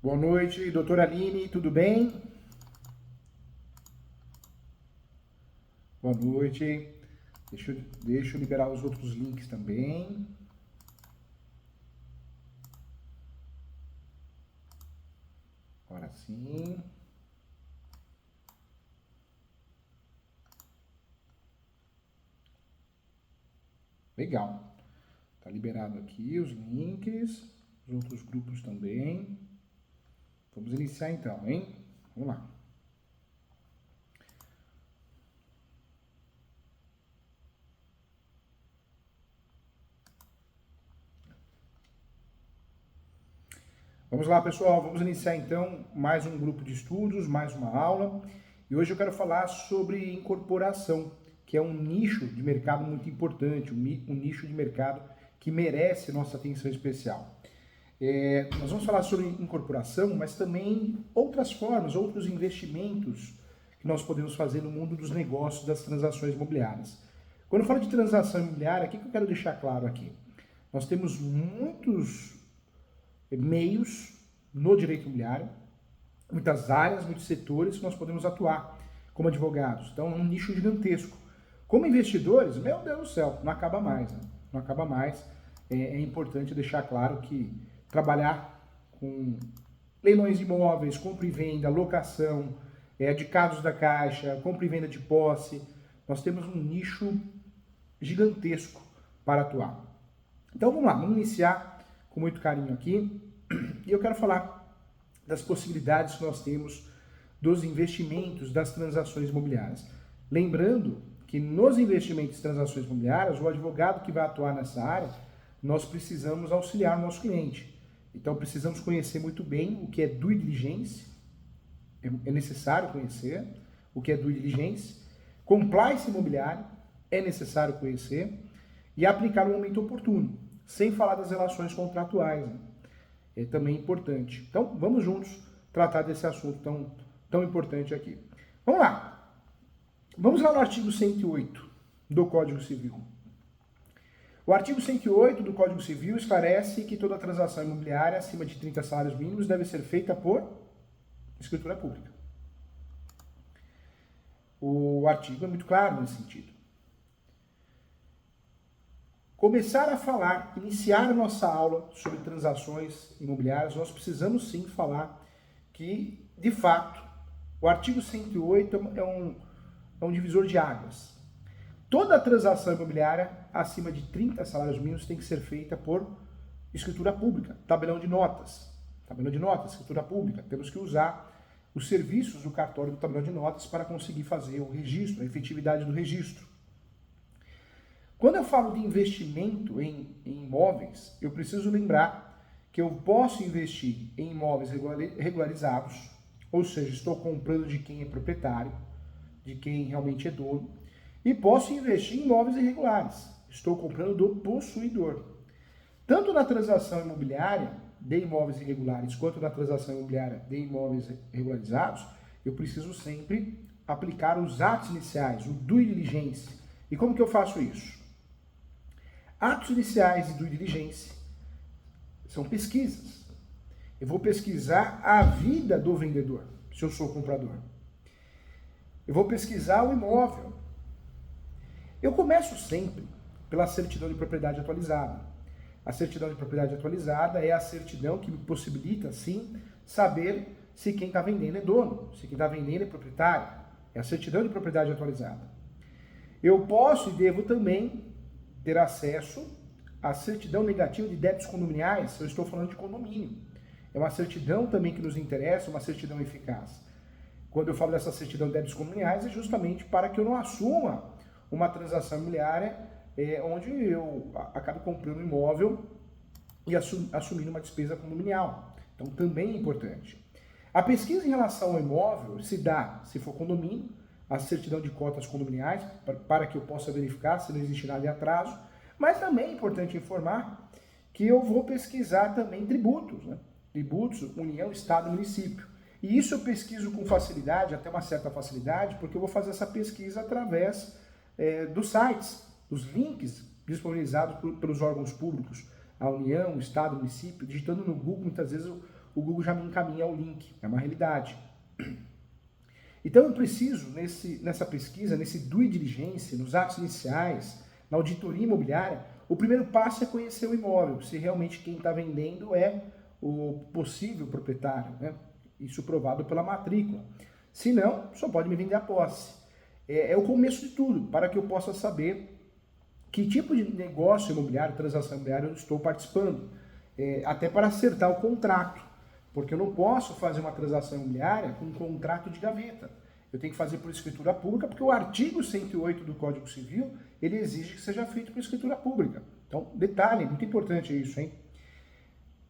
Boa noite, doutora Aline, tudo bem? Boa noite. Deixa eu liberar os outros links também. Agora sim. Legal. Tá liberado aqui os links, os outros grupos também. Vamos iniciar então, hein? Vamos lá. Vamos lá, pessoal. Vamos iniciar então mais um grupo de estudos, mais uma aula. E hoje eu quero falar sobre incorporação, que é um nicho de mercado muito importante, um nicho de mercado que merece nossa atenção especial. Nós vamos falar sobre incorporação, mas também outras formas, outros investimentos que nós podemos fazer no mundo dos negócios, das transações imobiliárias. Quando eu falo de transação imobiliária, o que eu quero deixar claro aqui? Nós temos muitos meios no direito imobiliário, muitas áreas, muitos setores que nós podemos atuar como advogados. Então é um nicho gigantesco. Como investidores, meu Deus do céu, não acaba mais, né? Não acaba mais. É importante deixar claro que trabalhar com leilões de imóveis, compra e venda, locação, adicados da Caixa, compra e venda de posse, nós temos um nicho gigantesco para atuar. Então vamos lá, vamos iniciar com muito carinho aqui. E eu quero falar das possibilidades que nós temos dos investimentos das transações imobiliárias. Lembrando que nos investimentos e transações imobiliárias, o advogado que vai atuar nessa área, nós precisamos auxiliar o nosso cliente. Então precisamos conhecer muito bem o que é due diligence, é necessário conhecer o que é due diligence, compliance imobiliário, é necessário conhecer e aplicar no momento oportuno, sem falar das relações contratuais, né? É também importante. Então, vamos juntos tratar desse assunto tão importante aqui. Vamos lá. Vamos lá no artigo 108 do Código Civil. O artigo 108 do Código Civil esclarece que toda transação imobiliária acima de 30 salários mínimos deve ser feita por escritura pública. O artigo é muito claro nesse sentido. Começar a falar, iniciar a nossa aula sobre transações imobiliárias, nós precisamos sim falar que, de fato, o artigo 108 é um divisor de águas. Toda transação imobiliária acima de 30 salários mínimos tem que ser feita por escritura pública, tabelão de notas. Tabelão de notas, escritura pública. Temos que usar os serviços do cartório do tabelão de notas para conseguir fazer o registro, a efetividade do registro. Quando eu falo de investimento em imóveis, eu preciso lembrar que eu posso investir em imóveis regularizados, ou seja, estou comprando de quem é proprietário, de quem realmente é dono, e posso investir em imóveis irregulares, estou comprando do possuidor. Tanto na transação imobiliária de imóveis irregulares, quanto na transação imobiliária de imóveis regularizados, eu preciso sempre aplicar os atos iniciais, o due diligence. E como que eu faço isso? Atos iniciais de due diligence são pesquisas. Eu vou pesquisar a vida do vendedor, se eu sou comprador. Eu vou pesquisar o imóvel. Eu começo sempre pela certidão de propriedade atualizada. A certidão de propriedade atualizada é a certidão que me possibilita, sim, saber se quem está vendendo é dono, se quem está vendendo é proprietário. É a certidão de propriedade atualizada. Eu posso e devo também ter acesso à certidão negativa de débitos condominiais, eu estou falando de condomínio. É uma certidão também que nos interessa, uma certidão eficaz. Quando eu falo dessa certidão de débitos condominiais, é justamente para que eu não assuma uma transação imobiliária onde eu acabe comprando um imóvel e assumindo uma despesa condominial. Então, também é importante. A pesquisa em relação ao imóvel se dá, se for condomínio, a certidão de cotas condominiais, para que eu possa verificar se não existe nada de atraso, mas também é importante informar que eu vou pesquisar também tributos, né? Tributos, União, Estado e Município. E isso eu pesquiso com facilidade, até uma certa facilidade, porque eu vou fazer essa pesquisa através dos sites, dos links disponibilizados pelos órgãos públicos, a União, o Estado, o Município, digitando no Google, muitas vezes o Google já me encaminha o link, é uma realidade. Então eu preciso, nessa pesquisa, nesse due diligence, nos atos iniciais, na auditoria imobiliária, o primeiro passo é conhecer o imóvel, se realmente quem está vendendo é o possível proprietário, né? Isso provado pela matrícula. Se não, só pode me vender a posse. É o começo de tudo, para que eu possa saber que tipo de negócio imobiliário, transação imobiliária eu estou participando. Até para acertar o contrato, porque eu não posso fazer uma transação imobiliária com um contrato de gaveta. Eu tenho que fazer por escritura pública, porque o artigo 108 do Código Civil, ele exige que seja feito por escritura pública. Então, detalhe, muito importante isso, hein?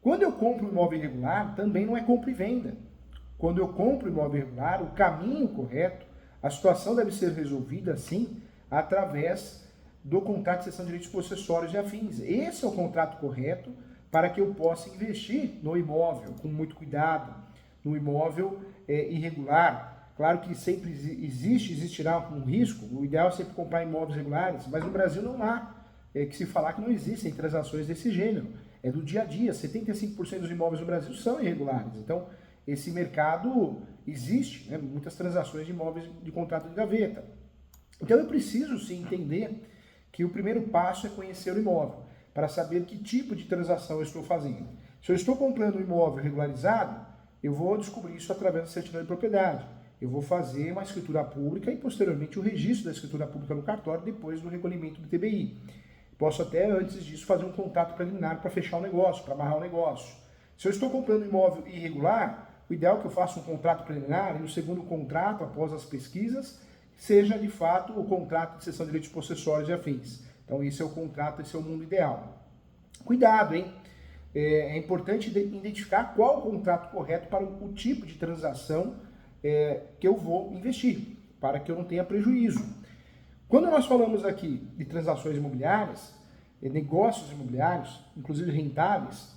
Quando eu compro um imóvel irregular, também não é compra e venda. Quando eu compro um imóvel irregular, o caminho correto, a situação deve ser resolvida, sim, através do contrato de cessão de direitos possessórios e afins. Esse é o contrato correto para que eu possa investir no imóvel com muito cuidado, no imóvel irregular. Claro que sempre existirá um risco, o ideal é sempre comprar imóveis regulares, mas no Brasil não há que se falar que não existem transações desse gênero. É do dia a dia, 75% dos imóveis no Brasil são irregulares. Então, esse mercado existe, né? Muitas transações de imóveis de contrato de gaveta. Então, eu preciso sim entender que o primeiro passo é conhecer o imóvel, para saber que tipo de transação eu estou fazendo. Se eu estou comprando um imóvel regularizado, eu vou descobrir isso através da certidão de propriedade. Eu vou fazer uma escritura pública e, posteriormente, o registro da escritura pública no cartório depois do recolhimento do TBI. Posso até, antes disso, fazer um contrato preliminar para fechar o negócio, para amarrar o negócio. Se eu estou comprando um imóvel irregular, o ideal é que eu faça um contrato preliminar e o segundo contrato, após as pesquisas, seja, de fato, o contrato de cessão de direitos possessórios e afins. Então, esse é o contrato, esse é o mundo ideal. Cuidado, hein? É importante identificar qual o contrato correto para o tipo de transação que eu vou investir, para que eu não tenha prejuízo. Quando nós falamos aqui de transações imobiliárias, negócios imobiliários, inclusive rentáveis,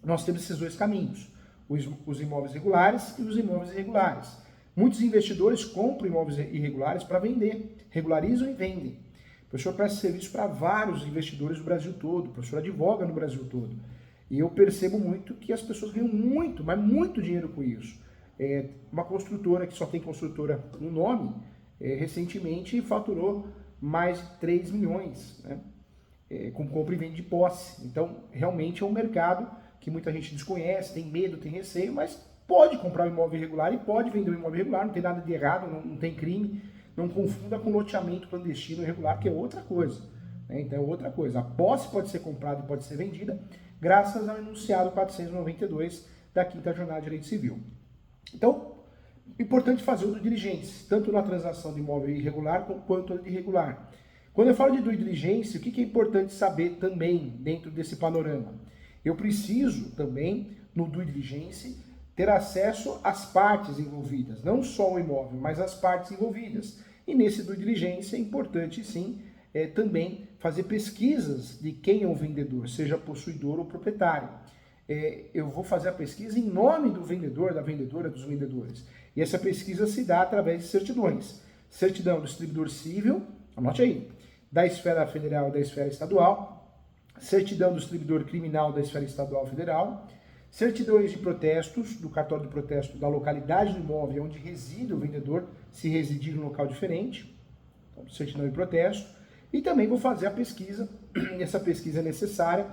nós temos esses dois caminhos, os imóveis regulares e os imóveis irregulares. Muitos investidores compram imóveis irregulares para vender, regularizam e vendem. O professor presta serviço para vários investidores do Brasil todo, o professor advoga no Brasil todo. E eu percebo muito que as pessoas ganham muito, mas muito dinheiro com isso. Uma construtora que só tem construtora no nome, recentemente faturou mais de 3 milhões, né? Com compra e venda de posse. Então, realmente é um mercado que muita gente desconhece, tem medo, tem receio, mas pode comprar um imóvel irregular e pode vender um imóvel irregular, não tem nada de errado, não tem crime. Não confunda com loteamento clandestino irregular, que é outra coisa. Né? Então é outra coisa. A posse pode ser comprada e pode ser vendida graças ao enunciado 492 da 5ª Jornada de Direito Civil. Então, importante fazer o due diligence, tanto na transação de imóvel irregular quanto de irregular. Quando eu falo de due diligence, o que é importante saber também dentro desse panorama? Eu preciso também, no due diligence, ter acesso às partes envolvidas, não só o imóvel, mas as partes envolvidas. E nesse due diligence é importante, sim, também fazer pesquisas de quem é o vendedor, seja possuidor ou proprietário. Eu vou fazer a pesquisa em nome do vendedor, da vendedora, dos vendedores. E essa pesquisa se dá através de certidões. Certidão do distribuidor civil, anote aí, da esfera federal e da esfera estadual, certidão do distribuidor criminal da esfera estadual e federal, certidões de protestos, do cartório de protesto da localidade do imóvel onde reside o vendedor, se residir em um local diferente, então, certidão de protesto, e também vou fazer a pesquisa, e essa pesquisa é necessária,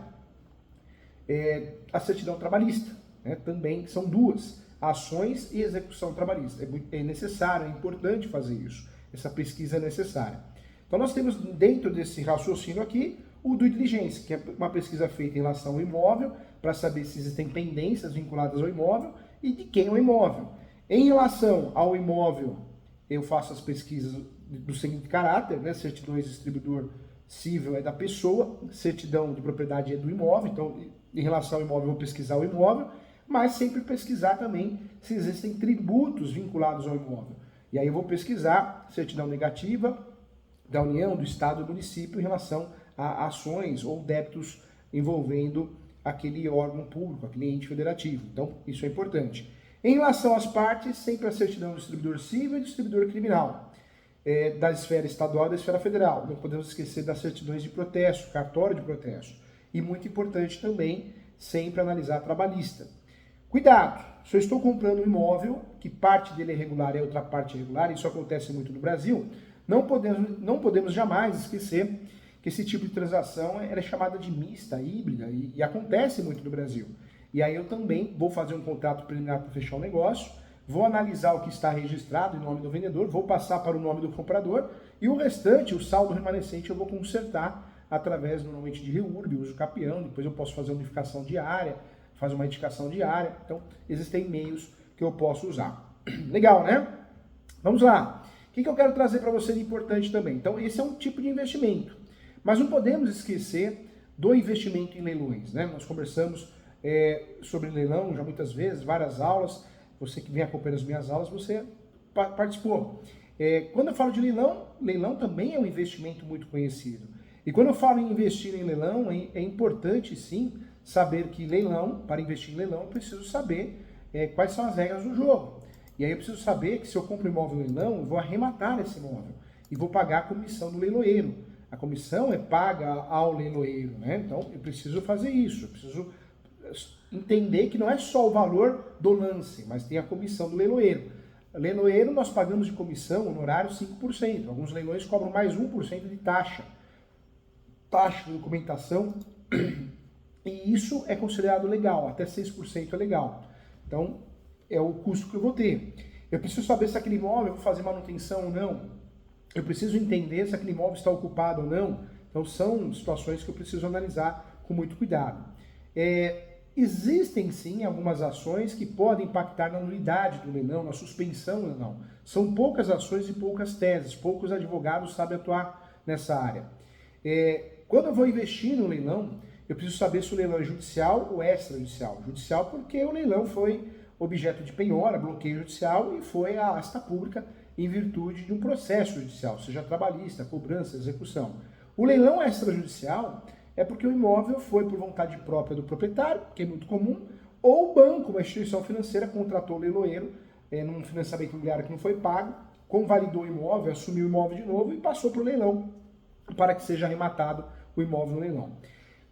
a certidão trabalhista, né? Também são duas, ações e execução trabalhista, é necessário, é importante fazer isso, essa pesquisa é necessária. Então nós temos dentro desse raciocínio aqui, o due diligence, que é uma pesquisa feita em relação ao imóvel, para saber se existem pendências vinculadas ao imóvel e de quem é o imóvel. Em relação ao imóvel, eu faço as pesquisas do seguinte caráter, né? Certidões de distribuidor civil é da pessoa, certidão de propriedade é do imóvel, então em relação ao imóvel eu vou pesquisar o imóvel, mas sempre pesquisar também se existem tributos vinculados ao imóvel. E aí eu vou pesquisar certidão negativa da União, do Estado e do município em relação a ações ou débitos envolvendo aquele órgão público, aquele ente federativo. Então, isso é importante. Em relação às partes, sempre a certidão do distribuidor civil e do distribuidor criminal, da esfera estadual e da esfera federal. Não podemos esquecer das certidões de protesto, cartório de protesto. E muito importante também, sempre analisar a trabalhista. Cuidado, se eu estou comprando um imóvel, que parte dele é regular e a outra parte é irregular, isso acontece muito no Brasil, não podemos jamais esquecer que esse tipo de transação é chamada de mista, híbrida, e acontece muito no Brasil. E aí eu também vou fazer um contrato preliminar para fechar um negócio, vou analisar o que está registrado em nome do vendedor, vou passar para o nome do comprador, e o restante, o saldo remanescente, eu vou consertar através, normalmente, de REURB, uso capião, depois eu posso fazer uma unificação diária, fazer uma indicação diária, então existem meios que eu posso usar. Legal, né? Vamos lá. O que eu quero trazer para você de importante também? Então, esse é um tipo de investimento. Mas não podemos esquecer do investimento em leilões, né? Nós conversamos sobre leilão já muitas vezes, várias aulas. Você que vem acompanhando as minhas aulas, você participou. Quando eu falo de leilão, leilão também é um investimento muito conhecido. E quando eu falo em investir em leilão, é importante sim saber que leilão, para investir em leilão, eu preciso saber quais são as regras do jogo. E aí eu preciso saber que se eu compro imóvel em leilão, eu vou arrematar esse imóvel e vou pagar a comissão do leiloeiro. A comissão é paga ao leiloeiro, né? Então eu preciso fazer isso, eu preciso entender que não é só o valor do lance, mas tem a comissão do leiloeiro. Leiloeiro nós pagamos de comissão, honorário 5%. Alguns leilões cobram mais 1% de taxa. Taxa de documentação, e isso é considerado legal, até 6% é legal. Então, é o custo que eu vou ter. Eu preciso saber se aquele imóvel eu vou fazer manutenção ou não. Eu preciso entender se aquele imóvel está ocupado ou não. Então, são situações que eu preciso analisar com muito cuidado. Existem, sim, algumas ações que podem impactar na nulidade do leilão, na suspensão do leilão. São poucas ações e poucas teses, poucos advogados sabem atuar nessa área. Quando eu vou investir no leilão, eu preciso saber se o leilão é judicial ou extrajudicial. Judicial porque o leilão foi objeto de penhora, bloqueio judicial e foi a asta pública em virtude de um processo judicial, seja trabalhista, cobrança, execução. O leilão extrajudicial é porque o imóvel foi por vontade própria do proprietário, que é muito comum, ou o banco, uma instituição financeira, contratou o leiloeiro num financiamento imobiliário que não foi pago, convalidou o imóvel, assumiu o imóvel de novo e passou para o leilão para que seja arrematado o imóvel no leilão.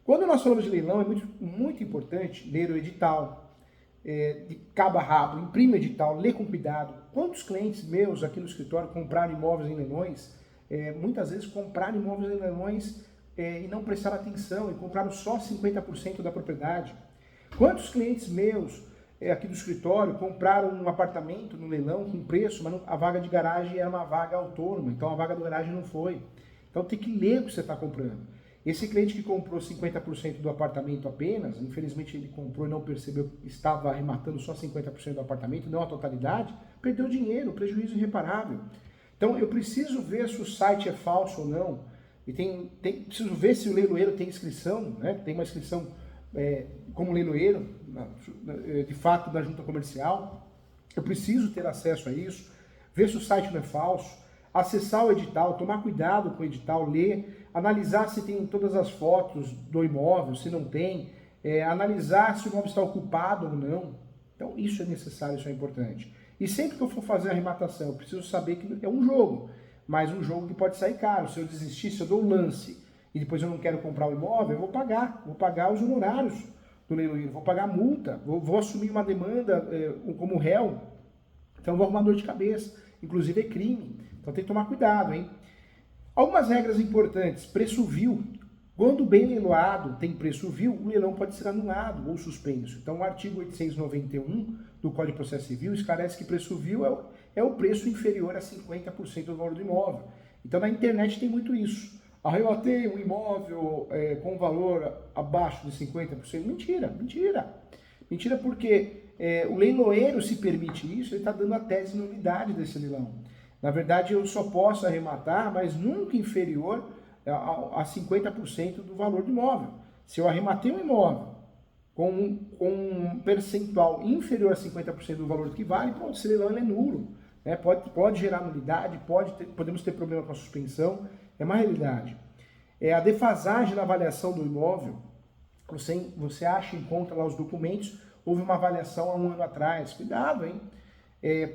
Quando nós falamos de leilão, é muito importante ler o edital, de cabo a rabo, imprime o edital, lê com cuidado. Quantos clientes meus aqui no escritório compraram imóveis em leilões, muitas vezes compraram imóveis em leilões e não prestaram atenção, e compraram só 50% da propriedade? Quantos clientes meus aqui do escritório compraram um apartamento no leilão com preço, mas a vaga de garagem era uma vaga autônoma, então a vaga do garagem não foi. Então tem que ler o que você está comprando. Esse cliente que comprou 50% do apartamento apenas, infelizmente ele comprou e não percebeu que estava arrematando só 50% do apartamento, não a totalidade, perdeu dinheiro, prejuízo irreparável. Então eu preciso ver se o site é falso ou não, e preciso ver se o leiloeiro tem inscrição, né? Tem uma inscrição como leiloeiro, de fato, da junta comercial. Eu preciso ter acesso a isso, ver se o site não é falso, acessar o edital, tomar cuidado com o edital, ler, analisar se tem todas as fotos do imóvel, se não tem, analisar se o imóvel está ocupado ou não. Então isso é necessário, isso é importante. E sempre que eu for fazer a arrematação, eu preciso saber que é um jogo, mas um jogo que pode sair caro. Se eu desistir, se eu dou um lance e depois eu não quero comprar o imóvel, eu vou pagar os honorários do leiloeiro, vou pagar multa, vou assumir uma demanda como réu, então vou arrumar dor de cabeça, inclusive é crime. Então tem que tomar cuidado, hein? Algumas regras importantes. Preço vil. Quando bem leiloado tem preço vil, o leilão pode ser anulado ou suspenso. Então o artigo 891 do Código de Processo Civil esclarece que preço vil é o preço inferior a 50% do valor do imóvel. Então na internet tem muito isso. Arrematei um imóvel com valor abaixo de 50%. Mentira, mentira. Mentira porque o leiloeiro, se permite isso, ele está dando a tese de nulidade desse leilão. Na verdade, eu só posso arrematar, mas nunca inferior a 50% do valor do imóvel. Se eu arrematei um imóvel com um percentual inferior a 50% do valor que vale, pronto, esse leilão ele é nulo. Pode gerar nulidade, podemos ter problema com a suspensão, é uma realidade. A defasagem na avaliação do imóvel, você acha e encontra lá os documentos, houve uma avaliação há um ano atrás, cuidado, hein?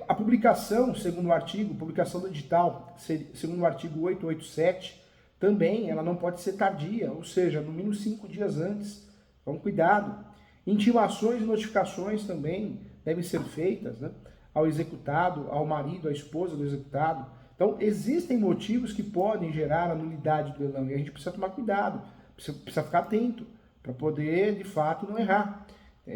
A publicação, segundo o artigo, publicação do edital, segundo o artigo 887, também ela não pode ser tardia, ou seja, no mínimo 5 dias antes. Então, cuidado. Intimações e notificações também devem ser feitas, né, ao executado, ao marido, à esposa do executado. Então, existem motivos que podem gerar a nulidade do leilão e a gente precisa tomar cuidado, precisa ficar atento para poder, de fato, não errar.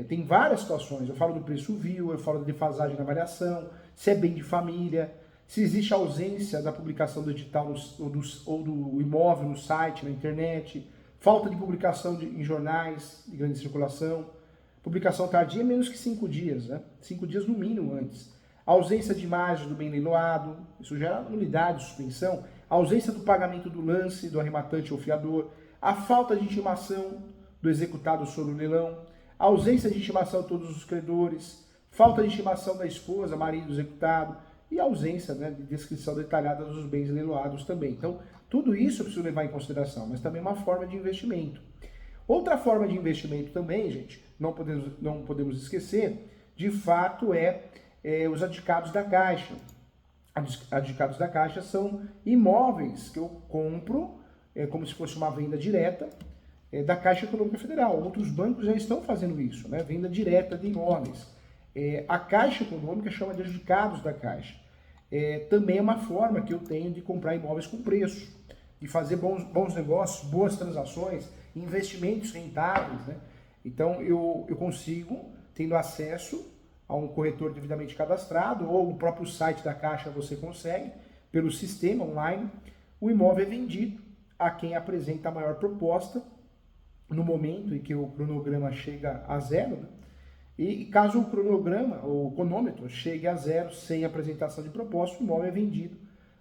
Tem várias situações, eu falo do preço vil, eu falo da defasagem na avaliação, se é bem de família, se existe ausência da publicação do edital ou do imóvel no site, na internet, falta de publicação em jornais de grande circulação, publicação tardia menos que 5 dias, né? 5 dias no mínimo antes. A ausência de imagens do bem leiloado, isso gera nulidade, suspensão. A ausência do pagamento do lance do arrematante ou fiador. A falta de intimação do executado sobre o leilão. A ausência de intimação de todos os credores. Falta de intimação da esposa, marido, executado. E a ausência, né, de descrição detalhada dos bens leiloados também. Então, tudo isso eu preciso levar em consideração, mas também é uma forma de investimento. Outra forma de investimento também, gente, não podemos esquecer, de fato, os adicados da Caixa. Adicados da Caixa são imóveis que eu compro, como se fosse uma venda direta, da Caixa Econômica Federal. Outros bancos já estão fazendo isso, né? Venda direta de imóveis. A Caixa Econômica chama de adicados da Caixa. Também é uma forma que eu tenho de comprar imóveis com preço, de fazer bons negócios, boas transações, investimentos rentáveis, né? Então eu consigo, tendo acesso a um corretor devidamente cadastrado, ou o próprio site da Caixa você consegue, pelo sistema online, o imóvel é vendido a quem apresenta a maior proposta no momento em que o cronograma chega a zero, né? E caso o cronograma, ou o cronômetro, chegue a zero sem apresentação de proposta, o imóvel é vendido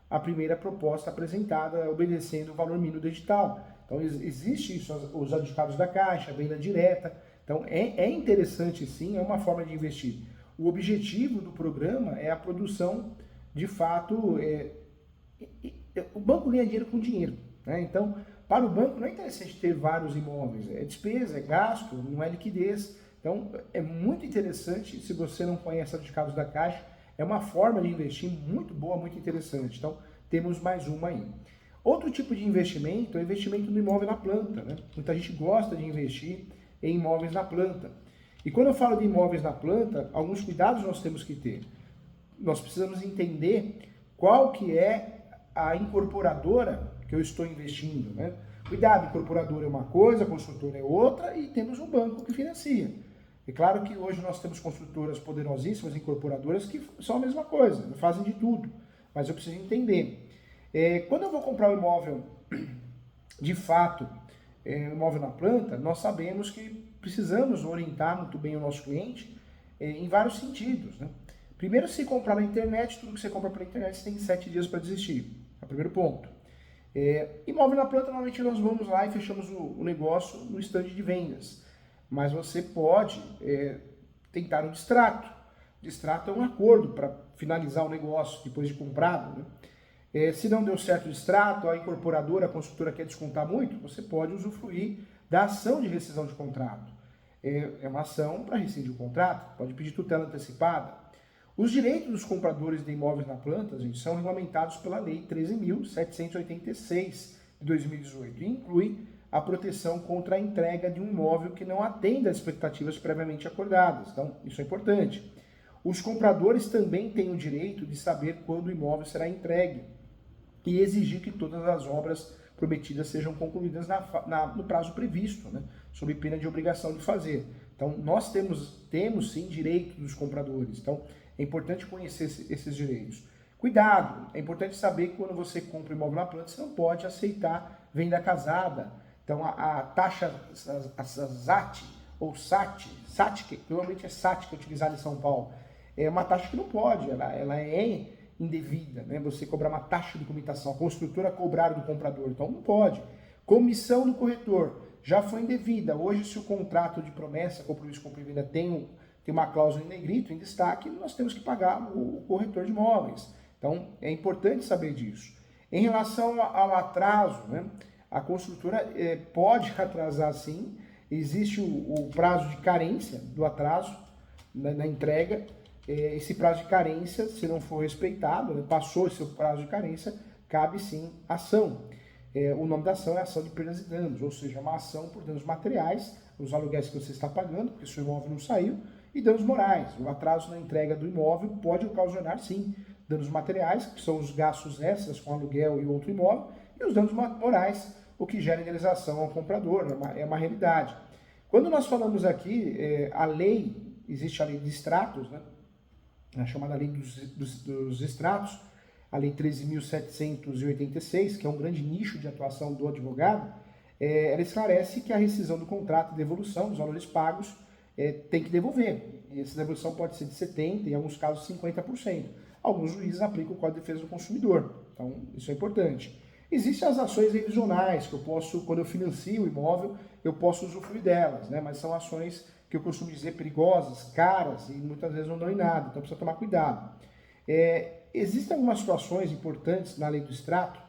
a primeira proposta apresentada, obedecendo o valor mínimo do edital. Então existe isso, os adicados da Caixa, venda direta. Então é interessante sim, é uma forma de investir. O objetivo do programa é a produção, de fato, o banco ganha dinheiro com dinheiro, né? Então, para o banco não é interessante ter vários imóveis, é despesa, é gasto, não é liquidez. Então, é muito interessante, se você não conhece adicados da Caixa, é uma forma de investir muito boa, muito interessante. Então, temos mais uma aí. Outro tipo de investimento é o investimento no imóvel na planta, né? Muita gente gosta de investir em imóveis na planta. E quando eu falo de imóveis na planta, alguns cuidados nós temos que ter. Nós precisamos entender qual que é a incorporadora que eu estou investindo, né? Cuidado, incorporadora é uma coisa, construtora é outra e temos um banco que financia. É claro que hoje nós temos construtoras poderosíssimas, incorporadoras, que são a mesma coisa, fazem de tudo, mas eu preciso entender. Quando eu vou comprar um imóvel, de fato, um imóvel na planta, nós sabemos que precisamos orientar muito bem o nosso cliente em vários sentidos, né? Primeiro, se comprar na internet, tudo que você compra pela internet, você tem 7 dias para desistir. É o primeiro ponto. Imóvel na planta, normalmente nós vamos lá e fechamos o negócio no estande de vendas. Mas você pode tentar um distrato. Distrato é um acordo para finalizar o negócio depois de comprado, né? Se não deu certo o distrato, a incorporadora, a construtora quer descontar muito, você pode usufruir da ação de rescisão de contrato. É uma ação para rescindir o contrato, pode pedir tutela antecipada. Os direitos dos compradores de imóveis na planta, gente, são regulamentados pela Lei 13.786 de 2018 e inclui a proteção contra a entrega de um imóvel que não atenda às expectativas previamente acordadas. Então, isso é importante. Os compradores também têm o direito de saber quando o imóvel será entregue e exigir que todas as obras prometidas sejam concluídas no prazo previsto, né, sob pena de obrigação de fazer. Então, nós temos sim direito dos compradores. Então, é importante conhecer esses direitos. Cuidado, é importante saber que quando você compra imóvel na planta, você não pode aceitar venda casada. Então, a taxa ZAT ou SAT, que normalmente é SAT que é utilizada em São Paulo, é uma taxa que não pode, ela é indevida, né? Você cobrar uma taxa de documentação, a construtora cobrar do comprador, então não pode. Comissão do corretor, já foi indevida. Hoje, se o contrato de promessa, compromisso com compra e venda tem uma cláusula em negrito, em destaque, nós temos que pagar o corretor de imóveis. Então, é importante saber disso. Em relação ao atraso, né? A construtora pode atrasar sim, existe o prazo de carência do atraso na entrega. Esse prazo de carência, se não for respeitado, né, passou esse prazo de carência, cabe sim ação. O nome da ação é ação de perdas e danos, ou seja, uma ação por danos materiais os aluguéis que você está pagando, porque seu imóvel não saiu, e danos morais. O atraso na entrega do imóvel pode ocasionar, sim, danos materiais, que são os gastos extras com aluguel e outro imóvel, e os danos morais, o que gera indenização ao comprador, é uma realidade. Quando nós falamos aqui, a lei, existe a lei de extratos, né? A chamada lei dos extratos, a lei 13.786, que é um grande nicho de atuação do advogado, ela esclarece que a rescisão do contrato e devolução dos valores pagos tem que devolver. E essa devolução pode ser de 70%, em alguns casos 50%. Alguns juízes aplicam o Código de Defesa do Consumidor, então isso é importante. Existem as ações revisionais, que eu posso, quando eu financio o imóvel, eu posso usufruir delas, né? Mas são ações que eu costumo dizer perigosas, caras, e muitas vezes não dão em nada, então precisa tomar cuidado. Existem algumas situações importantes na lei do extrato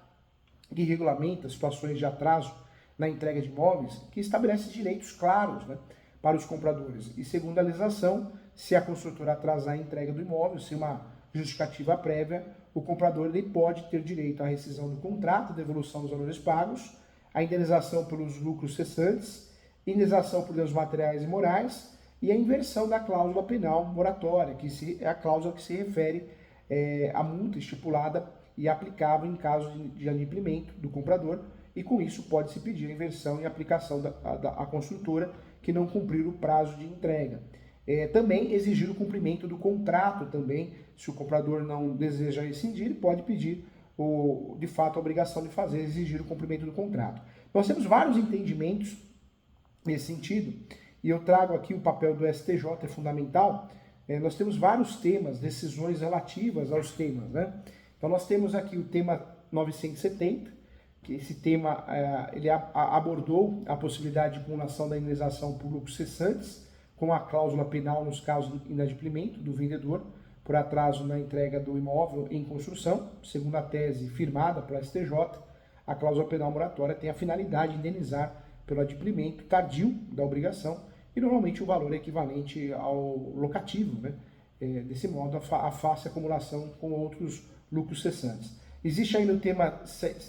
que regulamenta situações de atraso na entrega de imóveis, que estabelece direitos claros, né, para os compradores. E segundo a legislação, se a construtora atrasar a entrega do imóvel, se uma justificativa prévia, o comprador ele pode ter direito à rescisão do contrato, devolução dos valores pagos, a indenização pelos lucros cessantes, indenização por danos materiais e morais e a inversão da cláusula penal moratória, que é a cláusula que se refere à multa estipulada e aplicável em caso de inadimplemento do comprador, e com isso pode-se pedir a inversão e aplicação da construtora que não cumprir o prazo de entrega. Também exigir o cumprimento do contrato também, se o comprador não deseja rescindir, pode pedir, de fato, a obrigação de fazer, exigir o cumprimento do contrato. Nós temos vários entendimentos nesse sentido, e eu trago aqui o papel do STJ, é fundamental. Nós temos vários temas, decisões relativas aos temas, né? Então nós temos aqui o tema 970, que esse tema ele abordou a possibilidade de acumulação da indenização por lucros cessantes, com a cláusula penal nos casos de inadimplemento do vendedor por atraso na entrega do imóvel em construção. Segundo a tese firmada pela STJ, a cláusula penal moratória tem a finalidade de indenizar pelo adimplemento tardio da obrigação, e normalmente o valor é equivalente ao locativo, né? Desse modo, afasta a acumulação com outros lucros cessantes. Existe ainda o tema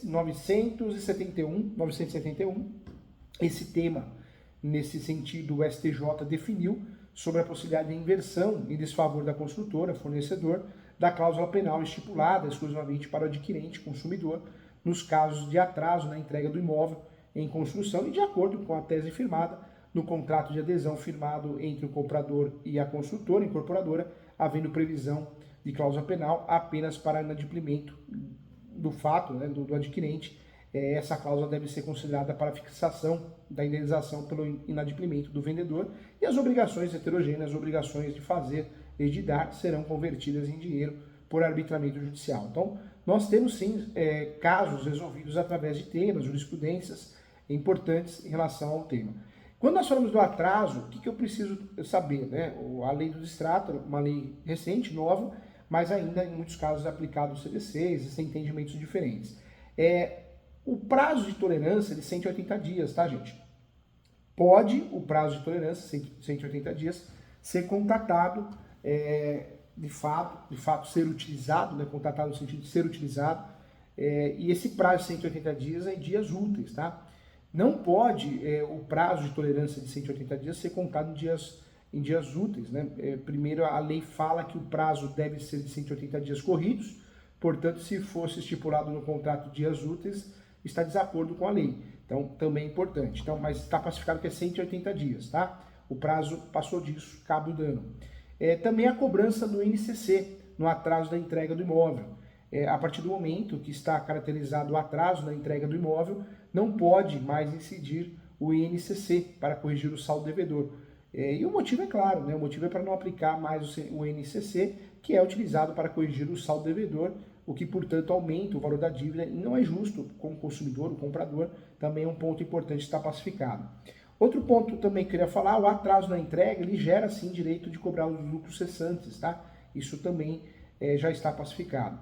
971, esse tema, nesse sentido, o STJ definiu sobre a possibilidade de inversão em desfavor da construtora, fornecedor, da cláusula penal estipulada exclusivamente para o adquirente, consumidor, nos casos de atraso na entrega do imóvel em construção e de acordo com a tese firmada no contrato de adesão firmado entre o comprador e a construtora, incorporadora, havendo previsão de cláusula penal apenas para inadimplemento do fato, né, do adquirente. Essa cláusula deve ser considerada para fixação da indenização pelo inadimplemento do vendedor, e as obrigações heterogêneas, as obrigações de fazer e de dar, serão convertidas em dinheiro por arbitramento judicial. Então, nós temos sim casos resolvidos através de temas, jurisprudências importantes em relação ao tema. Quando nós falamos do atraso, o que eu preciso saber, né? A lei do extrato, uma lei recente, nova, mas ainda em muitos casos é aplicado o CDC, existem entendimentos diferentes. O prazo de tolerância é de 180 dias, tá, gente? Pode o prazo de tolerância, 180 dias, ser contatado, de fato ser utilizado, né? Contatado no sentido de ser utilizado, e esse prazo de 180 dias é em dias úteis, tá? Não pode o prazo de tolerância de 180 dias ser contado em dias úteis, né? Primeiro, a lei fala que o prazo deve ser de 180 dias corridos, portanto, se fosse estipulado no contrato dias úteis, está de desacordo com a lei. Então, também é importante. Então, mas está pacificado que é 180 dias, tá? O prazo passou disso, cabe o dano. Também a cobrança do INCC no atraso da entrega do imóvel. A partir do momento que está caracterizado o atraso na entrega do imóvel, não pode mais incidir o INCC para corrigir o saldo devedor. E o motivo é claro, né? O motivo é para não aplicar mais o INCC, que é utilizado para corrigir o saldo devedor, o que, portanto, aumenta o valor da dívida e não é justo com o consumidor, o comprador, também é um ponto importante estar pacificado. Outro ponto também que eu queria falar, o atraso na entrega, ele gera, sim, direito de cobrar os lucros cessantes, tá? Isso também já está pacificado.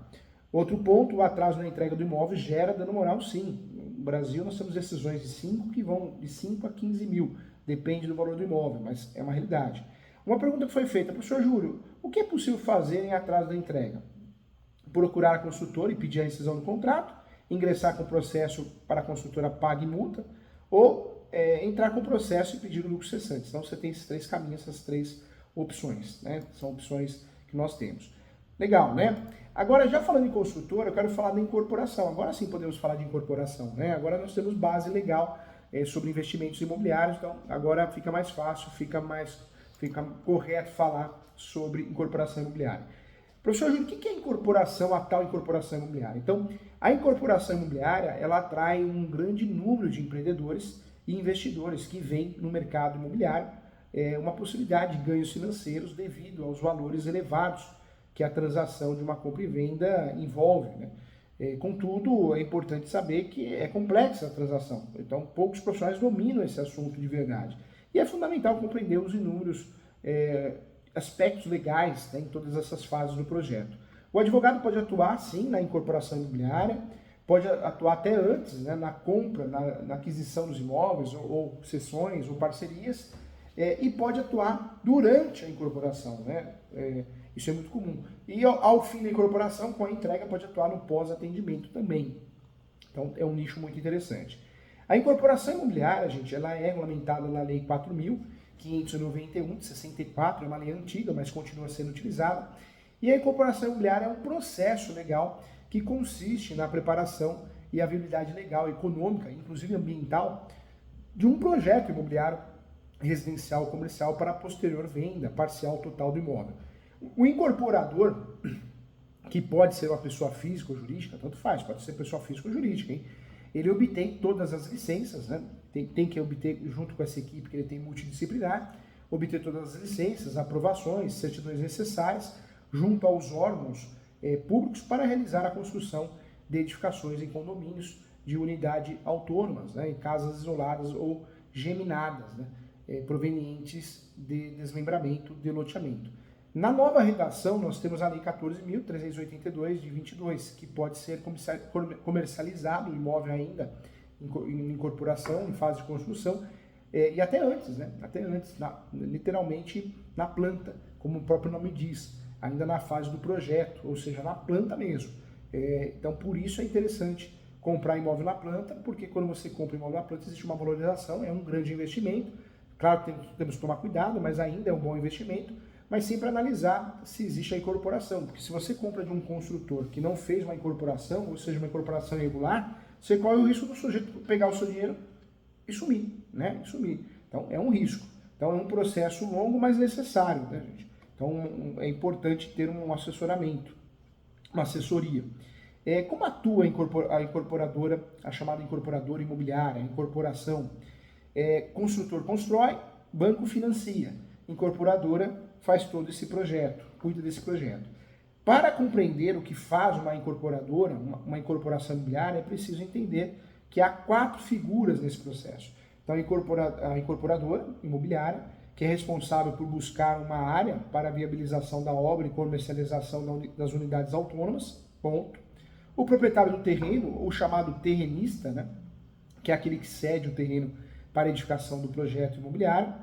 Outro ponto, o atraso na entrega do imóvel gera dano moral, sim. No Brasil, nós temos decisões de 5 que vão de 5 a 15 mil, depende do valor do imóvel, mas é uma realidade. Uma pergunta que foi feita, professor Júlio, o que é possível fazer em atraso da entrega? Procurar a construtora e pedir a rescisão do contrato, ingressar com o processo para a construtora pague multa, ou entrar com o processo e pedir o lucro cessante. Então você tem esses 3 caminhos, essas 3 opções, né? São opções que nós temos. Legal, né? Agora, já falando em construtora, eu quero falar da incorporação. Agora sim podemos falar de incorporação, né? Agora nós temos base legal sobre investimentos imobiliários, então agora fica mais fácil, fica correto falar sobre incorporação imobiliária. Professor Júlio, o que é incorporação, a tal incorporação imobiliária? Então, a incorporação imobiliária, ela atrai um grande número de empreendedores e investidores que veem no mercado imobiliário uma possibilidade de ganhos financeiros devido aos valores elevados que a transação de uma compra e venda envolve, né? Contudo, é importante saber que é complexa a transação, então poucos profissionais dominam esse assunto de verdade. E é fundamental compreender os inúmeros aspectos legais, né, em todas essas fases do projeto. O advogado pode atuar, sim, na incorporação imobiliária, pode atuar até antes, né, na compra, na aquisição dos imóveis, ou cessões, ou parcerias, e pode atuar durante a incorporação, né? Isso é muito comum. E ao fim da incorporação, com a entrega, pode atuar no pós-atendimento também. Então, é um nicho muito interessante. A incorporação imobiliária, gente, ela é regulamentada na Lei 4.591, de 64, é uma lei antiga, mas continua sendo utilizada. E a incorporação imobiliária é um processo legal que consiste na preparação e a viabilidade legal, econômica, inclusive ambiental, de um projeto imobiliário residencial ou comercial para a posterior venda parcial total do imóvel. O incorporador, que pode ser uma pessoa física ou jurídica, tanto faz, pode ser pessoa física ou jurídica, hein? Ele obtém todas as licenças, né? Tem que obter, junto com essa equipe que ele tem multidisciplinar, obter todas as licenças, aprovações, certidões necessárias, junto aos órgãos públicos para realizar a construção de edificações em condomínios de unidade autônomas, né? Em casas isoladas ou geminadas, né? Provenientes de desmembramento, de loteamento. Na nova redação, nós temos a Lei 14.382, de 22, que pode ser comercializado o imóvel ainda em incorporação, em fase de construção, e até antes, né? Até antes, literalmente na planta, como o próprio nome diz, ainda na fase do projeto, ou seja, na planta mesmo. Então, por isso é interessante comprar imóvel na planta, porque quando você compra imóvel na planta, existe uma valorização, é um grande investimento. Claro que temos que tomar cuidado, mas ainda é um bom investimento, mas sempre analisar se existe a incorporação, porque se você compra de um construtor que não fez uma incorporação, ou seja, uma incorporação irregular, você corre o risco do sujeito pegar o seu dinheiro e sumir, né? E sumir. Então, é um risco. Então, é um processo longo, mas necessário, né, gente? Então, é importante ter um assessoramento, uma assessoria. Como atua a incorporadora, a chamada incorporadora imobiliária, a incorporação? Construtor constrói, banco financia, incorporadora faz todo esse projeto, cuida desse projeto. Para compreender o que faz uma incorporadora, uma incorporação imobiliária, é preciso entender que há 4 figuras nesse processo. Então, a incorporadora imobiliária, que é responsável por buscar uma área para a viabilização da obra e comercialização das unidades autônomas, ponto. O proprietário do terreno, o chamado terrenista, né, que é aquele que cede o terreno para a edificação do projeto imobiliário.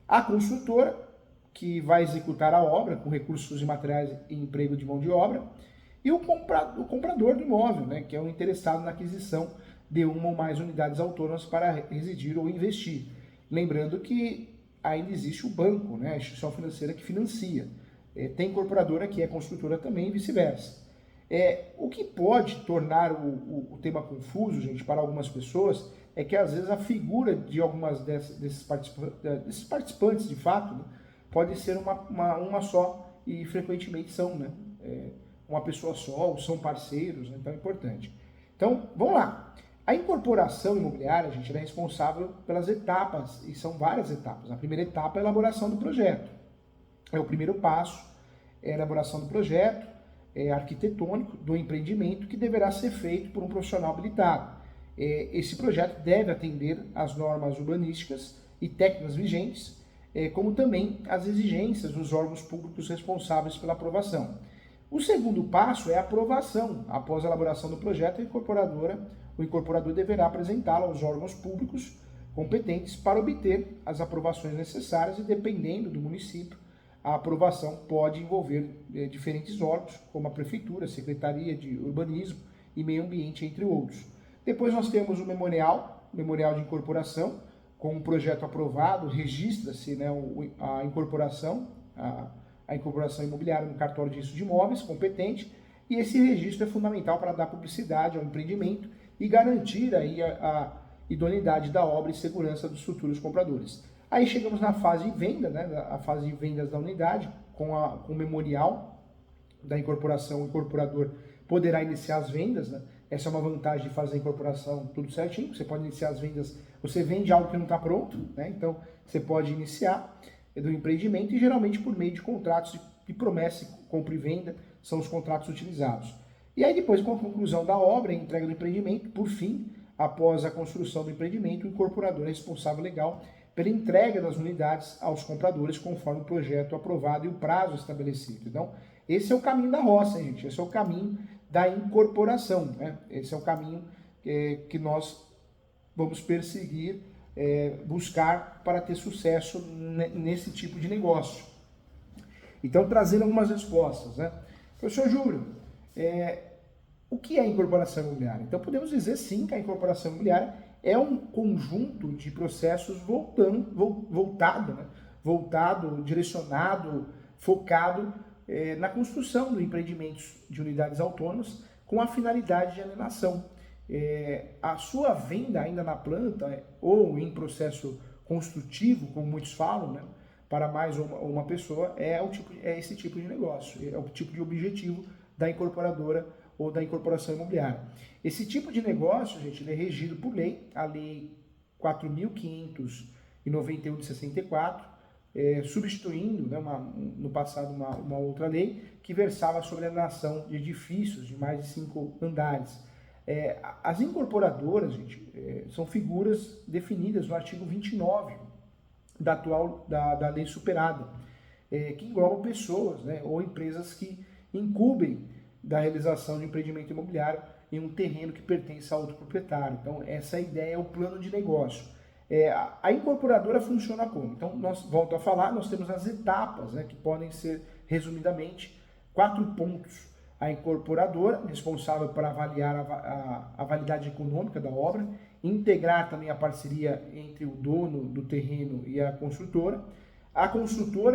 A construtora, que vai executar a obra com recursos e materiais e emprego de mão de obra. E o comprador do imóvel, né, que é o interessado na aquisição de uma ou mais unidades autônomas para residir ou investir. Lembrando que ainda existe o banco, né, a instituição financeira que financia. Tem incorporadora que é construtora também e vice-versa. O que pode tornar o tema confuso, gente, para algumas pessoas, é que às vezes a figura de algumas desses participantes, de fato, né, pode ser uma só, e frequentemente são, né, uma pessoa só, ou são parceiros, né, então é importante. Então, vamos lá. A incorporação imobiliária, gente, ela é responsável pelas etapas, e são várias etapas. A primeira etapa é a elaboração do projeto. É o primeiro passo, é a elaboração do projeto arquitetônico do empreendimento, que deverá ser feito por um profissional habilitado. Esse projeto deve atender às normas urbanísticas e técnicas vigentes, como também as exigências dos órgãos públicos responsáveis pela aprovação. O segundo passo é a aprovação. Após a elaboração do projeto, o incorporador deverá apresentá-lo aos órgãos públicos competentes para obter as aprovações necessárias, e dependendo do município, a aprovação pode envolver diferentes órgãos, como a Prefeitura, a Secretaria de Urbanismo e Meio Ambiente, entre outros. Depois nós temos o memorial de incorporação, com um projeto aprovado, registra-se, né, a incorporação, a incorporação imobiliária no cartório de registro de imóveis competente, e esse registro é fundamental para dar publicidade ao empreendimento e garantir aí a idoneidade da obra e segurança dos futuros compradores. Aí chegamos na fase de venda, né, a fase de vendas da unidade, com o memorial da incorporação, o incorporador poderá iniciar as vendas, né? Essa é uma vantagem de fazer a incorporação tudo certinho, você pode iniciar as vendas, você vende algo que não está pronto, né? Então você pode iniciar do empreendimento e geralmente por meio de contratos de promessa, compra e venda, são os contratos utilizados. E aí depois, com a conclusão da obra e entrega do empreendimento, por fim, após a construção do empreendimento, o incorporador é responsável legal pela entrega das unidades aos compradores conforme o projeto aprovado e o prazo estabelecido. Então, esse é o caminho da roça, gente, esse é o caminho da incorporação, né? Esse é o caminho que nós vamos perseguir, buscar para ter sucesso nesse tipo de negócio. Então, trazendo algumas respostas, né? Professor Júlio, o que é incorporação imobiliária? Então, podemos dizer sim que a incorporação imobiliária é um conjunto de processos voltado, direcionado, focado na construção de empreendimentos de unidades autônomas com a finalidade de alienação. A sua venda ainda na planta ou em processo construtivo, como muitos falam, né, para mais uma pessoa, é esse tipo de negócio, é o tipo de objetivo da incorporadora ou da incorporação imobiliária. Esse tipo de negócio, gente, ele é regido por lei, a Lei 4.591 de 64, substituindo, né, no passado uma outra lei que versava sobre a alienação de edifícios de mais de 5 andares. As incorporadoras, gente, são figuras definidas no artigo 29 da lei superada, que englobam pessoas, né, ou empresas que incumbem da realização de empreendimento imobiliário em um terreno que pertence a outro proprietário. Então, essa ideia é o plano de negócio. A incorporadora funciona como? Então, volto a falar, nós temos as etapas, né, que podem ser, resumidamente, 4 pontos. A incorporadora, responsável por avaliar a validade econômica da obra, integrar também a parceria entre o dono do terreno e a construtora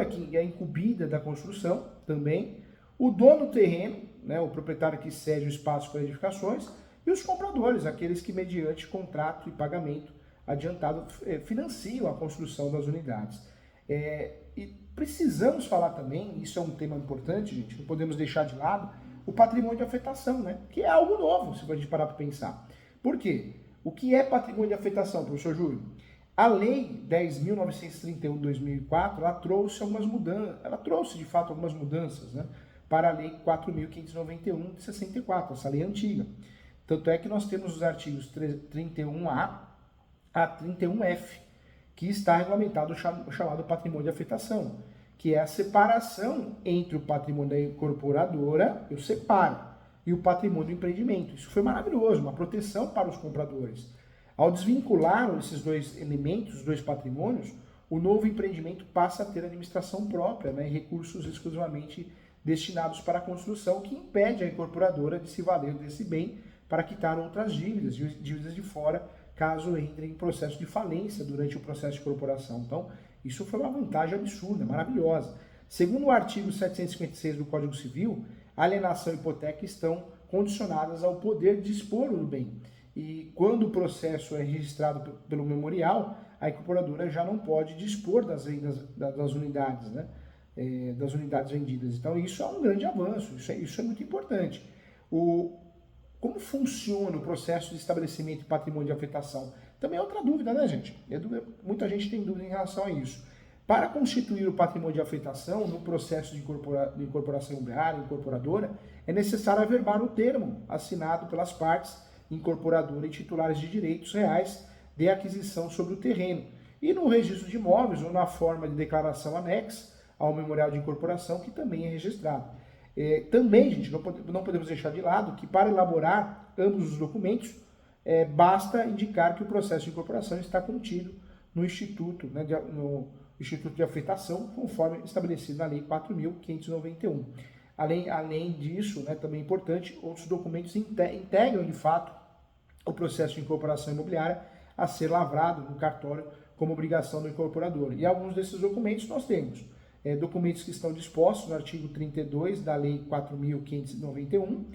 que é incumbida da construção também, o dono do terreno, né, o proprietário que cede o espaço para edificações, e os compradores, aqueles que, mediante contrato e pagamento adiantado, financiam a construção das unidades. E precisamos falar também, isso é um tema importante, gente, não podemos deixar de lado, o patrimônio de afetação, né, que é algo novo, se a gente parar para pensar. Por quê? O que é patrimônio de afetação, professor Júlio? A Lei 10.931 de 2004, ela trouxe algumas mudanças, de fato algumas mudanças, né, para a Lei 4.591 de 64, essa lei antiga. Tanto é que nós temos os artigos 31A a 31F, que está regulamentado o chamado patrimônio de afetação, que é a separação entre o patrimônio da incorporadora, eu separo, e o patrimônio do empreendimento. Isso foi maravilhoso, uma proteção para os compradores. Ao desvincular esses dois elementos, os dois patrimônios, o novo empreendimento passa a ter administração própria, né, e recursos exclusivamente destinados para a construção, que impede a incorporadora de se valer desse bem para quitar outras dívidas de fora, caso entre em processo de falência durante o processo de incorporação. Então, isso foi uma vantagem absurda, maravilhosa. Segundo o artigo 756 do Código Civil, a alienação e hipoteca estão condicionadas ao poder de dispor do bem. E quando o processo é registrado pelo memorial, a incorporadora já não pode dispor das vendas das unidades, né? Das unidades vendidas. Então, isso é um grande avanço, isso é muito importante. Como funciona o processo de estabelecimento de patrimônio de afetação? Também é outra dúvida, né, gente? Muita gente tem dúvida em relação a isso. Para constituir o patrimônio de afetação no processo de incorporação imobiliária, incorporadora, é necessário averbar o termo assinado pelas partes, incorporadora e titulares de direitos reais de aquisição sobre o terreno. E no registro de imóveis ou na forma de declaração anexa ao memorial de incorporação, que também é registrado. Também, gente, não podemos deixar de lado que para elaborar ambos os documentos, basta indicar que o processo de incorporação está contido no Instituto, né, no Instituto de Afetação, conforme estabelecido na Lei 4.591. Além disso, né, também é importante, outros documentos integram, de fato, o processo de incorporação imobiliária a ser lavrado no cartório como obrigação do incorporador. E alguns desses documentos nós temos documentos que estão dispostos no artigo 32 da Lei 4.591.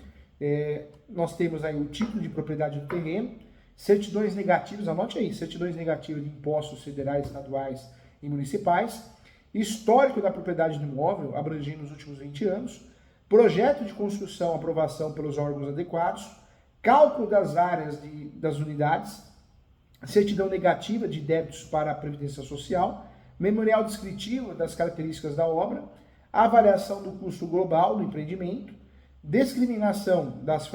Nós temos aí o título de propriedade do terreno, certidões negativas, anote aí, certidões negativas de impostos federais, estaduais e municipais, histórico da propriedade do imóvel, abrangendo os últimos 20 anos, projeto de construção, aprovação pelos órgãos adequados, cálculo das áreas das unidades, certidão negativa de débitos para a Previdência Social, memorial descritivo das características da obra, avaliação do custo global do empreendimento, discriminação das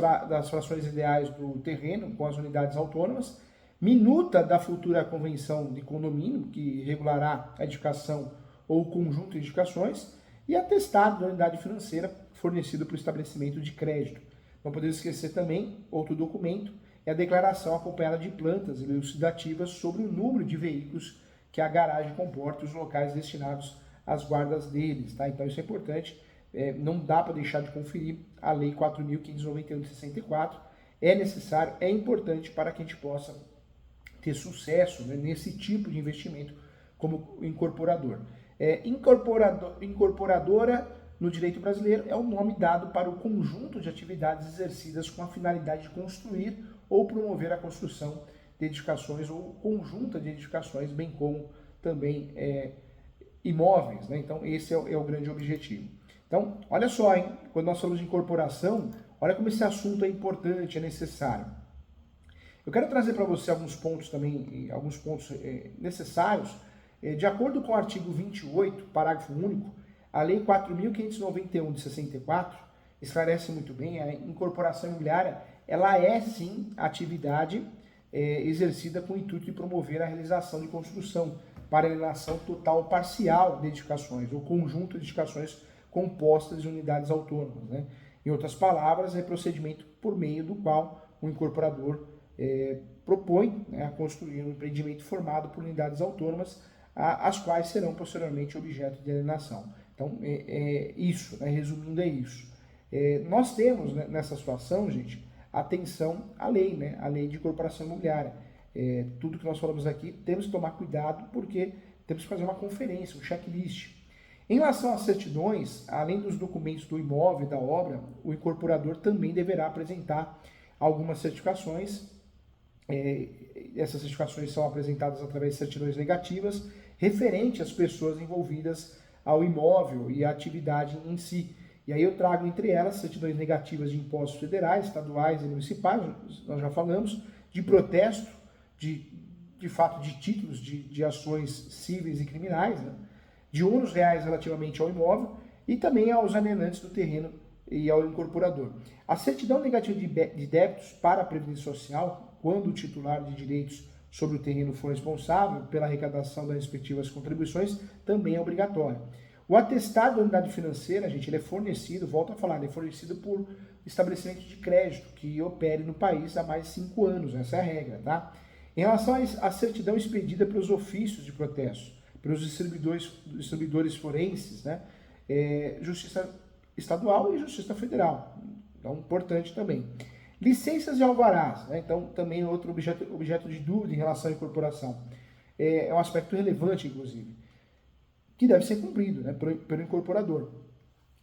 frações ideais do terreno com as unidades autônomas, minuta da futura convenção de condomínio, que regulará a edificação ou conjunto de edificações, e atestado da unidade financeira fornecido para o estabelecimento de crédito. Não podemos esquecer também, outro documento, é a declaração acompanhada de plantas elucidativas sobre o número de veículos que a garagem comporta e os locais destinados às guardas deles. Tá? Então isso é importante, não dá para deixar de conferir a Lei 4.591 de 64, é necessário, é importante para que a gente possa ter sucesso, né, nesse tipo de investimento como incorporador. Incorporadora no direito brasileiro é o nome dado para o conjunto de atividades exercidas com a finalidade de construir ou promover a construção de edificações ou conjunta de edificações, bem como também imóveis, né? Então esse é o grande objetivo. Então, olha só, hein? Quando nós falamos de incorporação, olha como esse assunto é importante, é necessário. Eu quero trazer para você alguns pontos também, alguns pontos necessários. De acordo com o artigo 28, parágrafo único, a Lei 4.591 de 64 esclarece muito bem, a incorporação imobiliária, ela é sim atividade exercida com o intuito de promover a realização de construção para alienação total ou parcial de edificações, ou conjunto de edificações compostas de unidades autônomas, né? Em outras palavras, é procedimento por meio do qual o incorporador propõe, né, a construir um empreendimento formado por unidades autônomas, as quais serão posteriormente objeto de alienação. Então, isso, né, resumindo, é isso. Nós temos, né, nessa situação, gente, atenção à lei, né, a lei de incorporação imobiliária. Tudo que nós falamos aqui, temos que tomar cuidado porque temos que fazer uma conferência, um checklist. Em relação às certidões, além dos documentos do imóvel e da obra, o incorporador também deverá apresentar algumas certificações. Essas certificações são apresentadas através de certidões negativas referente às pessoas envolvidas ao imóvel e à atividade em si. E aí eu trago entre elas certidões negativas de impostos federais, estaduais e municipais, nós já falamos, de protesto, de fato de títulos de ações cíveis e criminais, né? De ônus reais relativamente ao imóvel e também aos alienantes do terreno e ao incorporador. A certidão negativa de débitos para a Previdência Social, quando o titular de direitos sobre o terreno for responsável pela arrecadação das respectivas contribuições, também é obrigatória. O atestado da unidade financeira, gente, ele é fornecido, volto a falar, ele é fornecido por estabelecimento de crédito que opere no país há mais de 5 anos, essa é a regra, tá? Em relação à certidão expedida pelos ofícios de protesto, pelos distribuidores forenses, né? Justiça estadual e Justiça Federal. Então, importante também. Licenças e alvarás, né? Então, também outro objeto de dúvida em relação à incorporação. É um aspecto relevante, inclusive, que deve ser cumprido, né, pelo incorporador.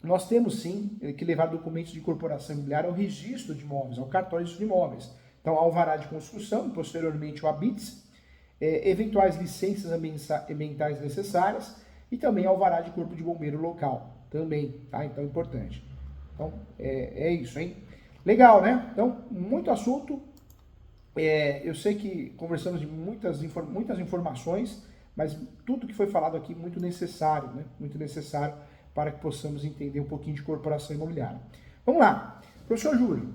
Nós temos, sim, que levar documentos de incorporação imobiliária ao registro de imóveis, ao cartório de imóveis. Então, alvará de construção, posteriormente o ABITS, eventuais licenças ambientais necessárias e também alvará de corpo de bombeiro local, também, tá? Então, importante. Então, é isso, hein? Legal, né? Então, muito assunto. Eu sei que conversamos de muitas informações, mas tudo que foi falado aqui muito necessário, né? Muito necessário para que possamos entender um pouquinho de incorporação imobiliária. Vamos lá. Professor Júlio,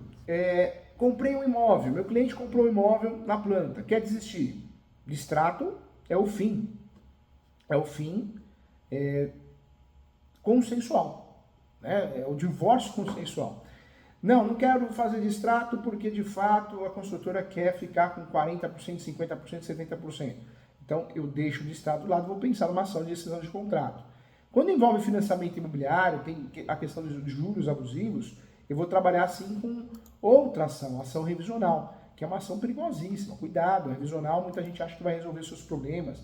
comprei um imóvel, meu cliente comprou um imóvel na planta, quer desistir. Distrato é o fim. É o fim consensual, né? É o divórcio consensual. Não quero fazer distrato porque, de fato, a construtora quer ficar com 40%, 50%, 70%. Então, eu deixo o distrato do lado e vou pensar numa ação de rescisão de contrato. Quando envolve financiamento imobiliário, tem a questão dos juros abusivos, eu vou trabalhar, assim, com outra ação revisional, que é uma ação perigosíssima. Cuidado, revisional, muita gente acha que vai resolver seus problemas.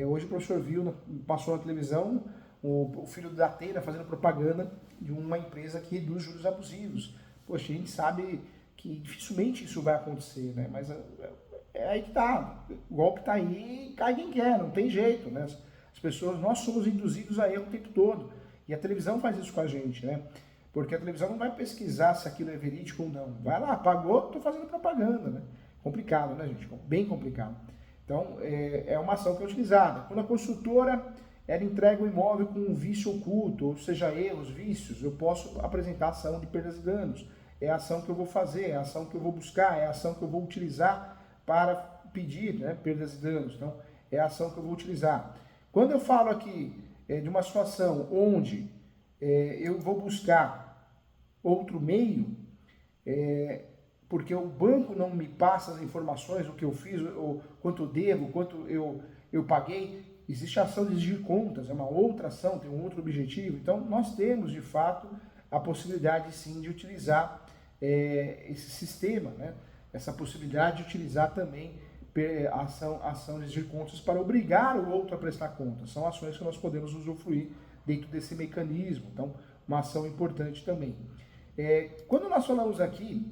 Hoje o professor viu, passou na televisão, o filho da Atena fazendo propaganda de uma empresa que reduz juros abusivos. Poxa, a gente sabe que dificilmente isso vai acontecer, né? Mas é aí que tá. O golpe tá aí, cai quem quer, não tem jeito, né? As pessoas, nós somos induzidos a erro o tempo todo. E a televisão faz isso com a gente, né? Porque a televisão não vai pesquisar se aquilo é verídico ou não. Vai lá, pagou, tô fazendo propaganda, né? Complicado, né, gente? Bem complicado. Então, é uma ação que é utilizada. Quando a construtora ela entrega o imóvel com um vício oculto, ou seja, erros, vícios, eu posso apresentar ação de perdas e danos. É a ação que eu vou fazer, é a ação que eu vou buscar, é a ação que eu vou utilizar para pedir, né, perdas e danos. Então, é a ação que eu vou utilizar. Quando eu falo aqui de uma situação onde eu vou buscar outro meio, porque o banco não me passa as informações, o que eu fiz, ou quanto eu devo, quanto eu paguei, existe a ação de exigir contas, é uma outra ação, tem um outro objetivo. Então, nós temos, de fato, a possibilidade, sim, de utilizar esse sistema, né? Essa possibilidade de utilizar também a ação de exigir contas para obrigar o outro a prestar contas. São ações que nós podemos usufruir dentro desse mecanismo. Então, uma ação importante também. Quando nós falamos aqui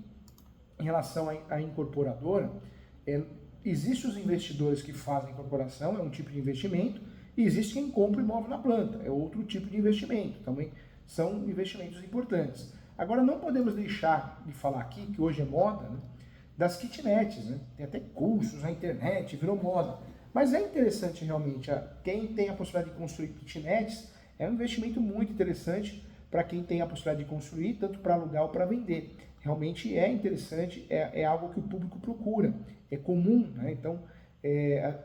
em relação à incorporadora, existem os investidores que fazem incorporação, é um tipo de investimento, e existe quem compra imóvel na planta, é outro tipo de investimento, também são investimentos importantes. Agora, não podemos deixar de falar aqui, que hoje é moda, né, das kitnets, né? Tem até cursos na internet, virou moda. Mas é interessante realmente, quem tem a possibilidade de construir kitnets, é um investimento muito interessante para quem tem a possibilidade de construir, tanto para alugar ou para vender. Realmente é interessante, é algo que o público procura, é comum, né? Então,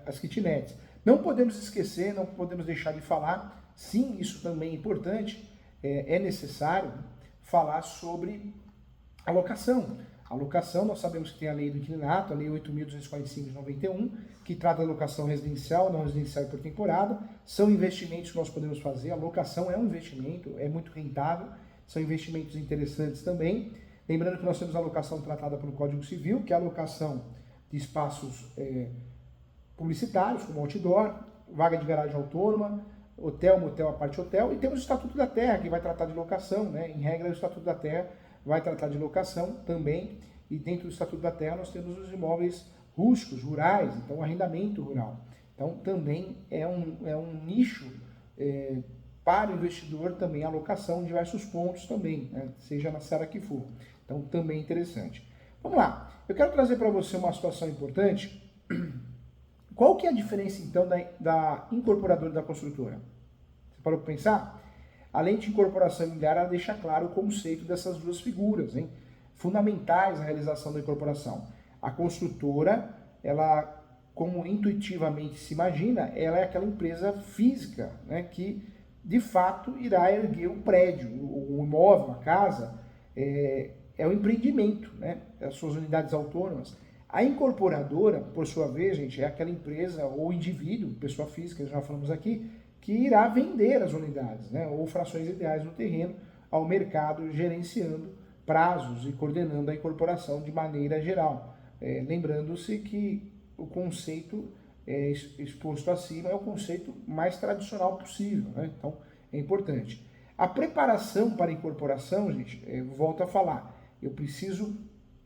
as kitnets. Não podemos esquecer, não podemos deixar de falar, sim, isso também é importante, é necessário falar sobre a locação. A locação, nós sabemos que tem a lei do inquilinato, a lei 8.245 de 91, que trata da locação residencial, não residencial e por temporada. São investimentos que nós podemos fazer, a locação é um investimento, é muito rentável, são investimentos interessantes também. Lembrando que nós temos a locação tratada pelo Código Civil, que é a locação de espaços publicitários, como outdoor, vaga de garagem autônoma, hotel, motel, aparte hotel, e temos o Estatuto da Terra, que vai tratar de locação, né? Em regra, o Estatuto da Terra vai tratar de locação também, e dentro do Estatuto da Terra nós temos os imóveis rústicos, rurais, então arrendamento rural. Então também é um nicho para o investidor também a locação em diversos pontos também, né? Seja na seara que for. Então também é interessante. Vamos lá, eu quero trazer para você uma situação importante. Qual que é a diferença então da incorporadora e da construtora? Você parou para pensar? Além de incorporação imobiliária, ela deixa claro o conceito dessas duas figuras, hein? Fundamentais na realização da incorporação. A construtora, ela, como intuitivamente se imagina, ela é aquela empresa física, né, que de fato irá erguer o prédio, o imóvel, a casa, é um empreendimento, né, as suas unidades autônomas. A incorporadora, por sua vez, gente, é aquela empresa ou indivíduo, pessoa física, já falamos aqui, que irá vender as unidades, né, ou frações ideais no terreno ao mercado, gerenciando prazos e coordenando a incorporação de maneira geral. Lembrando-se que o conceito exposto acima é o conceito mais tradicional possível, né? Então é importante. A preparação para a incorporação, gente, volto a falar, eu preciso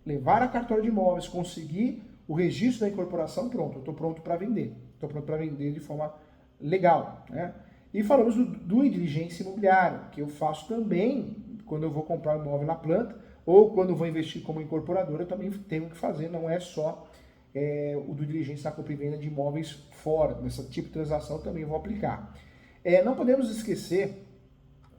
levar a cartório de imóveis, conseguir o registro da incorporação, pronto, eu estou pronto para vender. Estou pronto para vender de forma legal, né? E falamos do due diligência imobiliário, que eu faço também quando eu vou comprar um imóvel na planta, ou quando eu vou investir como incorporadora, eu também tenho que fazer, não é só o due diligência na compra e venda de imóveis fora, nesse tipo de transação também eu vou aplicar. Não podemos esquecer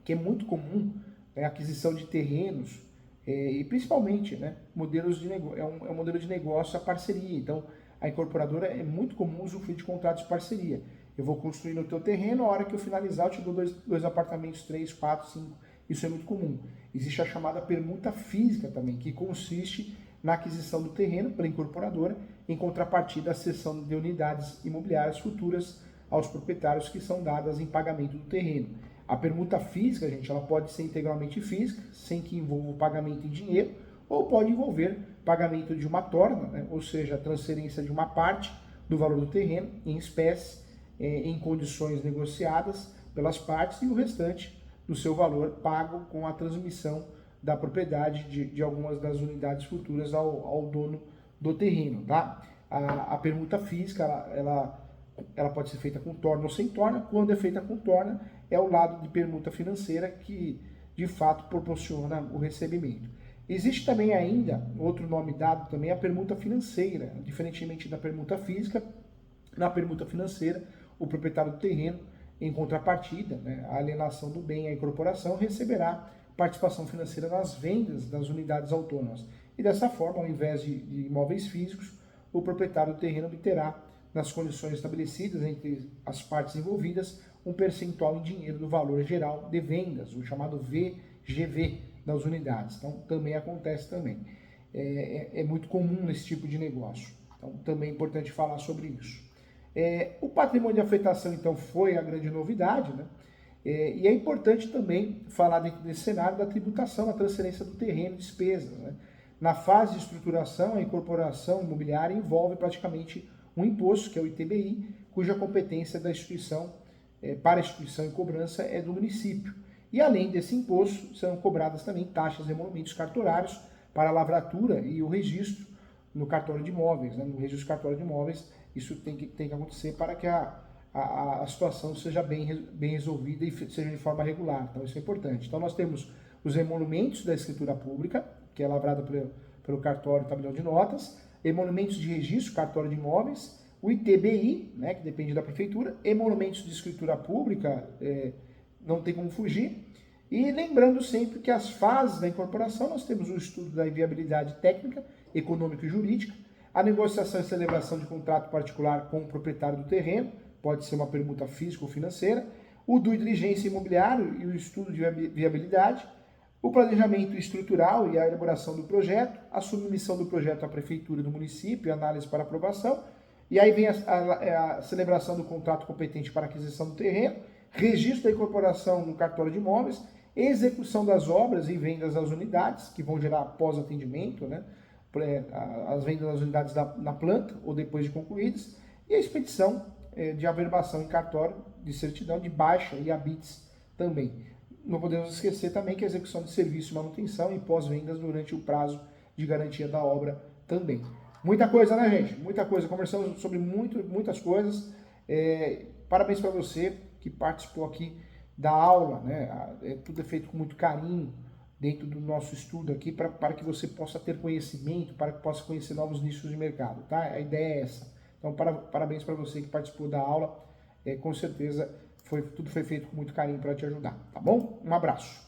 que é muito comum a aquisição de terrenos, e principalmente, né, modelos de é um modelo de negócio a parceria. Então, a incorporadora é muito comum usufruir de contratos de parceria. Eu vou construir no teu terreno, a hora que eu finalizar, eu te dou dois apartamentos, 3, 4, 5. Isso é muito comum. Existe a chamada permuta física também, que consiste na aquisição do terreno pela incorporadora, em contrapartida à cessão de unidades imobiliárias futuras aos proprietários que são dadas em pagamento do terreno. A permuta física, gente, ela pode ser integralmente física, sem que envolva o pagamento em dinheiro, ou pode envolver pagamento de uma torna, né? Ou seja, a transferência de uma parte do valor do terreno em espécie, em condições negociadas pelas partes e o restante do seu valor pago com a transmissão da propriedade de algumas das unidades futuras ao dono do terreno, tá? A permuta física, ela pode ser feita com torna ou sem torna. Quando é feita com torna, é o lado de permuta financeira que, de fato, proporciona o recebimento. Existe também ainda, outro nome dado também, a permuta financeira. Diferentemente da permuta física, na permuta financeira, o proprietário do terreno, em contrapartida, né, a alienação do bem à incorporação, receberá participação financeira nas vendas das unidades autônomas. E dessa forma, ao invés de imóveis físicos, o proprietário do terreno obterá, nas condições estabelecidas entre as partes envolvidas, um percentual em dinheiro do valor geral de vendas, o chamado VGV das unidades. Então, também acontece também. É muito comum nesse tipo de negócio. Então, também é importante falar sobre isso. O patrimônio de afetação, então, foi a grande novidade, né? E é importante também falar dentro desse cenário da tributação, a transferência do terreno, despesas, né? Na fase de estruturação, a incorporação imobiliária envolve praticamente um imposto, que é o ITBI, cuja competência da instituição, para a instituição e cobrança é do município. E além desse imposto, serão cobradas também taxas e emolumentos cartorários para a lavratura e o registro no cartório de imóveis, né? No registro do cartório de imóveis, isso tem que acontecer para que a situação seja bem resolvida e seja de forma regular. Então, isso é importante. Então, nós temos os emolumentos da escritura pública, que é lavrada pelo cartório e tabelião de notas, emolumentos de registro, cartório de imóveis, o ITBI, né, que depende da prefeitura, emolumentos de escritura pública, não tem como fugir. E lembrando sempre que as fases da incorporação, nós temos o estudo da viabilidade técnica, econômica e jurídica, a negociação e celebração de contrato particular com o proprietário do terreno, pode ser uma permuta física ou financeira, o due diligência imobiliário e o estudo de viabilidade, o planejamento estrutural e a elaboração do projeto, a submissão do projeto à prefeitura do município, análise para aprovação, e aí vem a celebração do contrato competente para aquisição do terreno, registro da incorporação no cartório de imóveis, execução das obras e vendas das unidades, que vão gerar pós-atendimento, né? As vendas das unidades na planta ou depois de concluídas, e a expedição de averbação em cartório de certidão de baixa e habites também. Não podemos esquecer também que a execução de serviço de manutenção e pós-vendas durante o prazo de garantia da obra também. Muita coisa, né, gente? Muita coisa. Conversamos sobre muitas coisas. Parabéns para você que participou aqui da aula, né? Tudo é feito com muito carinho dentro do nosso estudo aqui para que você possa ter conhecimento, para que possa conhecer novos nichos de mercado, tá? A ideia é essa. Então, parabéns para você que participou da aula. Com certeza, tudo foi feito com muito carinho para te ajudar, tá bom? Um abraço.